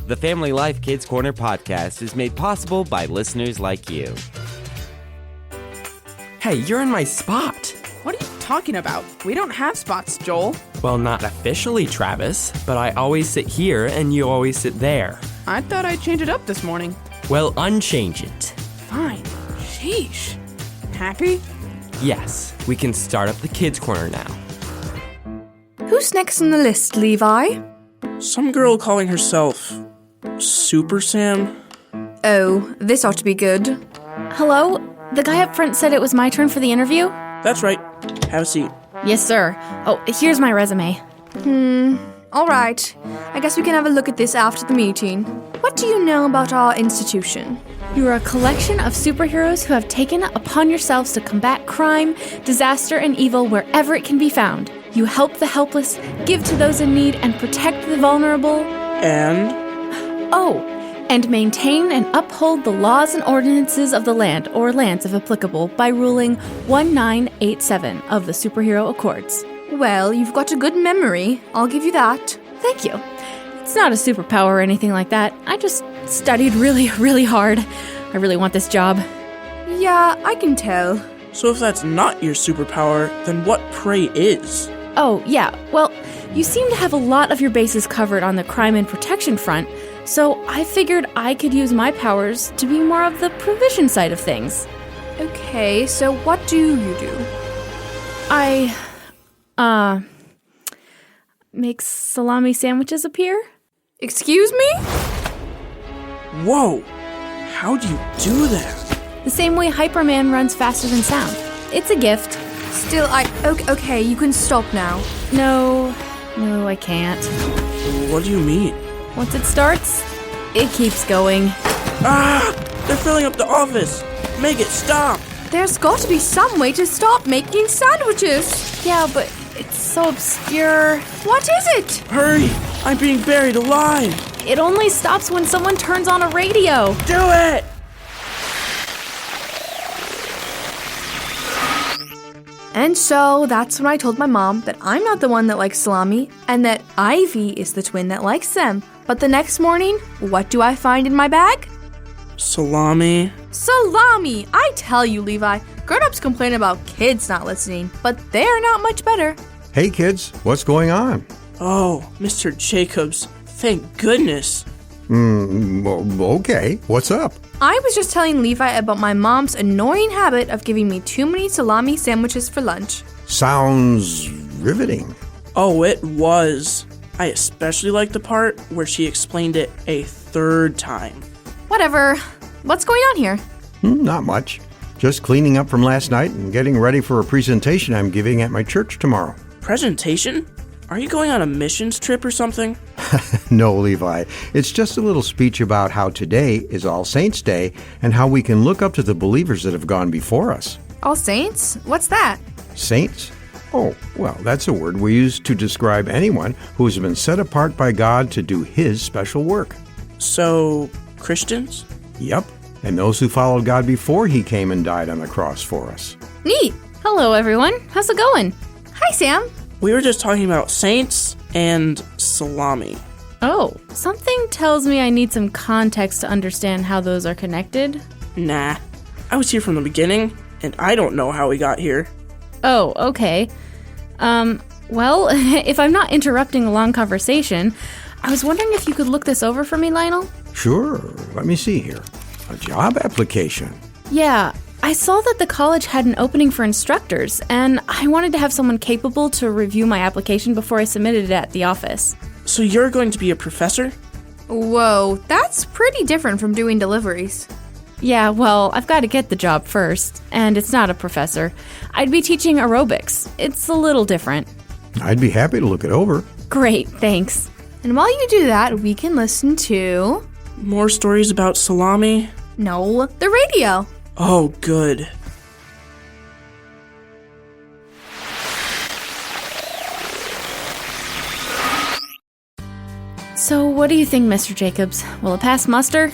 The Family Life Kids Corner podcast is made possible by listeners like you. Hey, you're in my spot. What are you talking about? We don't have spots, Joel. Well, not officially, Travis, but I always sit here and you always sit there. I thought I'd change it up this morning. Well, unchange it. Fine. Sheesh. Happy? Yes, we can start up the Kids Corner now. Who's next on the list, Levi? Some girl calling herself Super Sam? Oh, this ought to be good. Hello? The guy up front said it was my turn for the interview? That's right. Have a seat. Yes, sir. Oh, here's my resume. All right. I guess we can have a look at this after the meeting. What do you know about our institution? You are a collection of superheroes who have taken it upon yourselves to combat crime, disaster, and evil wherever it can be found. You help the helpless, give to those in need, and protect the vulnerable. And maintain and uphold the laws and ordinances of the land, or lands if applicable, by ruling 1987 of the Superhero Accords. Well, you've got a good memory. I'll give you that. Thank you. It's not a superpower or anything like that. I just studied really, really hard. I really want this job. Yeah, I can tell. So if that's not your superpower, then what pray is? Oh, yeah. Well, you seem to have a lot of your bases covered on the crime and protection front, so I figured I could use my powers to be more of the provision side of things. Okay, so what do you do? I, make salami sandwiches appear? Excuse me? Whoa! How do you do that? The same way Hyperman runs faster than sound. It's a gift. Still, Okay, you can stop now. No, I can't. What do you mean? Once it starts, it keeps going. Ah! They're filling up the office! Make it stop! There's got to be some way to stop making sandwiches. Yeah, but it's so obscure. What is it? Hurry! I'm being buried alive! It only stops when someone turns on a radio. Do it! And so that's when I told my mom that I'm not the one that likes salami and that Ivy is the twin that likes them. But the next morning, what do I find in my bag? Salami. Salami! I tell you, Levi, grown-ups complain about kids not listening, but they're not much better. Hey kids, what's going on? Oh, Mr. Jacobs. Thank goodness. Okay, what's up? I was just telling Levi about my mom's annoying habit of giving me too many salami sandwiches for lunch. Sounds riveting. Oh, it was. I especially liked the part where she explained it a third time. Whatever. What's going on here? Not much. Just cleaning up from last night and getting ready for a presentation I'm giving at my church tomorrow. Presentation? Are you going on a missions trip or something? No, Levi. It's just a little speech about how today is All Saints' Day and how we can look up to the believers that have gone before us. All Saints? What's that? Saints? Oh, well, that's a word we use to describe anyone who has been set apart by God to do His special work. So, Christians? Yep, and those who followed God before He came and died on the cross for us. Neat. Hello, everyone. How's it going? Hi, Sam. We were just talking about saints and salami. Oh, something tells me I need some context to understand how those are connected. Nah. I was here from the beginning, and I don't know how we got here. Oh, okay. Well, if I'm not interrupting a long conversation, I was wondering if you could look this over for me, Lionel? Sure, let me see here. A job application. Yeah, I saw that the college had an opening for instructors, and I wanted to have someone capable to review my application before I submitted it at the office. So you're going to be a professor? Whoa, that's pretty different from doing deliveries. Yeah, well, I've got to get the job first, and it's not a professor. I'd be teaching aerobics. It's a little different. I'd be happy to look it over. Great, thanks. And while you do that, we can listen to... More stories about salami? No, the radio. Oh, good. So what do you think, Mr. Jacobs? Will it pass muster?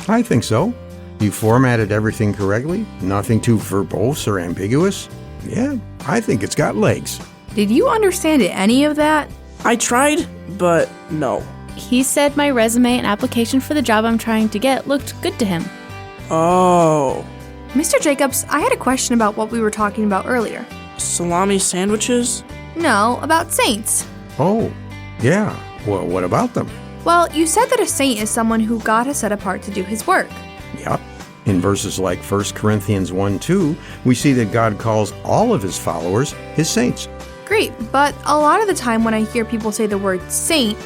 I think so. You formatted everything correctly, nothing too verbose or ambiguous. Yeah, I think it's got legs. Did you understand any of that? I tried, but no. He said my resume and application for the job I'm trying to get looked good to him. Oh, Mr. Jacobs, I had a question about what we were talking about earlier. salami sandwiches? No, about saints. Oh, yeah. Well, what about them? Well, you said that a saint is someone who God has set apart to do his work. Yep. In verses like 1 Corinthians 1:2, we see that God calls all of his followers his saints. Great, but a lot of the time when I hear people say the word saint,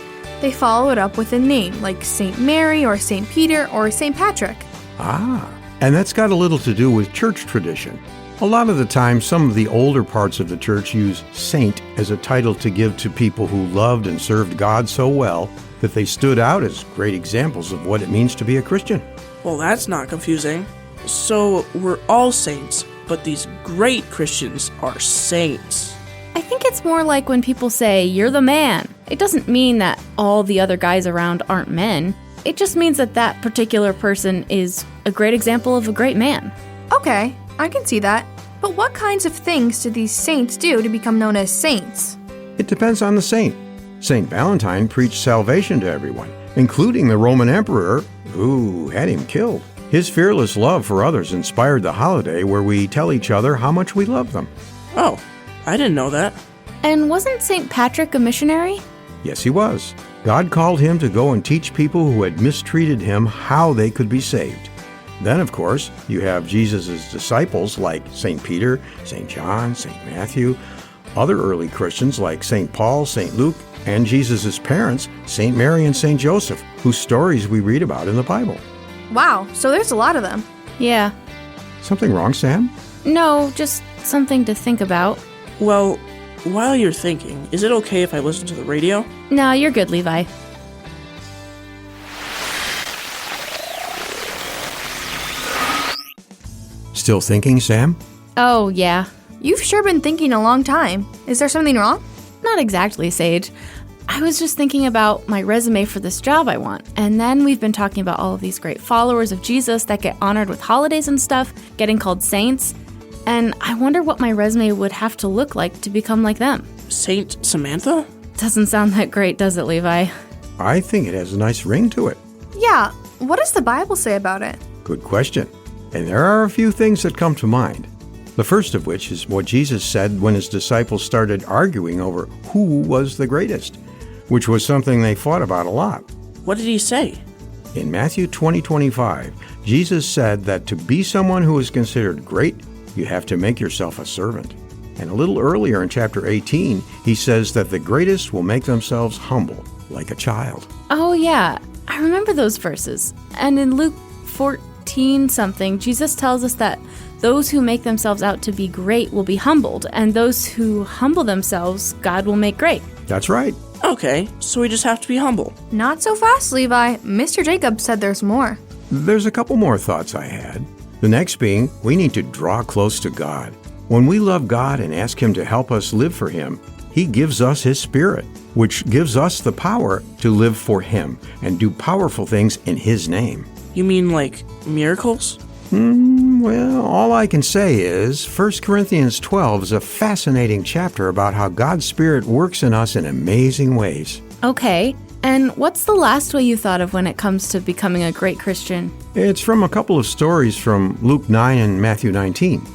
they follow it up with a name, like St. Mary or St. Peter or St. Patrick. Ah, and that's got a little to do with church tradition. A lot of the time, some of the older parts of the church use saint as a title to give to people who loved and served God so well that they stood out as great examples of what it means to be a Christian. Well, that's not confusing. So, we're all saints, but these great Christians are saints. I think it's more like when people say, you're the man. It doesn't mean that all the other guys around aren't men. It just means that that particular person is a great example of a great man. Okay, I can see that. But what kinds of things do these saints do to become known as saints? It depends on the saint. St. Valentine preached salvation to everyone, including the Roman emperor who had him killed. His fearless love for others inspired the holiday where we tell each other how much we love them. Oh, I didn't know that. And wasn't St. Patrick a missionary? Yes, he was. God called him to go and teach people who had mistreated him how they could be saved. Then, of course, you have Jesus' disciples like St. Peter, St. John, St. Matthew, other early Christians like St. Paul, St. Luke, and Jesus' parents, St. Mary and St. Joseph, whose stories we read about in the Bible. Wow, so there's a lot of them. Yeah. Something wrong, Sam? No, just something to think about. Well, while you're thinking, is it okay if I listen to the radio? No, you're good, Levi. Still thinking, Sam? Oh, yeah. You've sure been thinking a long time. Is there something wrong? Not exactly, Sage. I was just thinking about my resume for this job I want. And then we've been talking about all of these great followers of Jesus that get honored with holidays and stuff, getting called saints. And I wonder what my resume would have to look like to become like them. Saint Samantha? Doesn't sound that great, does it, Levi? I think it has a nice ring to it. Yeah, what does the Bible say about it? Good question. And there are a few things that come to mind. The first of which is what Jesus said when his disciples started arguing over who was the greatest, which was something they fought about a lot. What did he say? In Matthew 20:25, Jesus said that to be someone who is considered great, you have to make yourself a servant. And a little earlier in chapter 18, he says that the greatest will make themselves humble, like a child. Oh, yeah. I remember those verses. And in Luke 14-something, Jesus tells us that those who make themselves out to be great will be humbled, and those who humble themselves, God will make great. That's right. Okay, so we just have to be humble. Not so fast, Levi. Mr. Jacobs said there's more. There's a couple more thoughts I had. The next being, we need to draw close to God. When we love God and ask Him to help us live for Him, He gives us His Spirit, which gives us the power to live for Him and do powerful things in His name. You mean like miracles? Well, all I can say is 1 Corinthians 12 is a fascinating chapter about how God's Spirit works in us in amazing ways. Okay, and what's the last way you thought of when it comes to becoming a great Christian? It's from a couple of stories from Luke 9 and Matthew 19.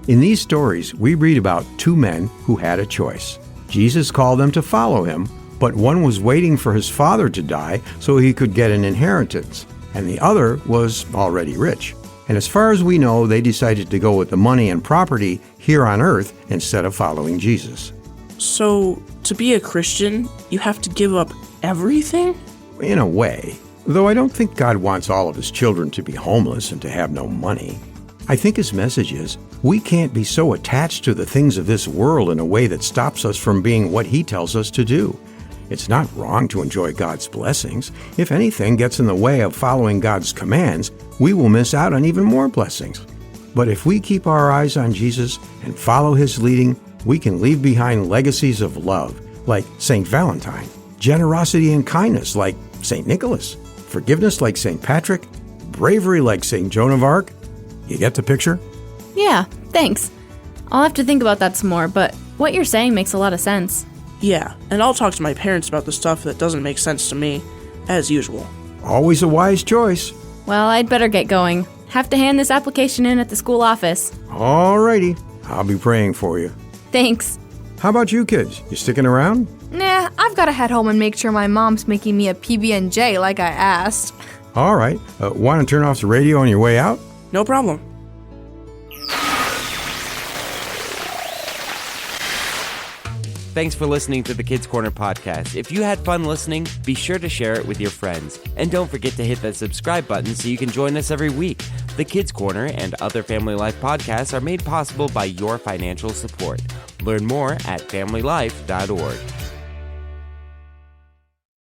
In these stories, we read about two men who had a choice. Jesus called them to follow Him, but one was waiting for his father to die so he could get an inheritance, and the other was already rich. And as far as we know, they decided to go with the money and property here on earth instead of following Jesus. So, to be a Christian, you have to give up everything? In a way, though I don't think God wants all of His children to be homeless and to have no money. I think His message is, we can't be so attached to the things of this world in a way that stops us from being what He tells us to do. It's not wrong to enjoy God's blessings. If anything gets in the way of following God's commands, we will miss out on even more blessings. But if we keep our eyes on Jesus and follow His leading, we can leave behind legacies of love, like St. Valentine, generosity and kindness, like St. Nicholas, forgiveness like St. Patrick, bravery like St. Joan of Arc. You get the picture? Yeah, thanks. I'll have to think about that some more, but what you're saying makes a lot of sense. Yeah, and I'll talk to my parents about the stuff that doesn't make sense to me. as usual. Always a wise choice. Well, I'd better get going. Have to hand this application in at the school office. All righty. I'll be praying for you. Thanks. How about you kids? You sticking around? Nah, I've got to head home and make sure my mom's making me a PB&J like I asked. All right. Want to turn off the radio on your way out? No problem. Thanks for listening to the Kids Corner podcast. If you had fun listening, be sure to share it with your friends. And don't forget to hit that subscribe button so you can join us every week. The Kids Corner and other Family Life podcasts are made possible by your financial support. Learn more at familylife.org.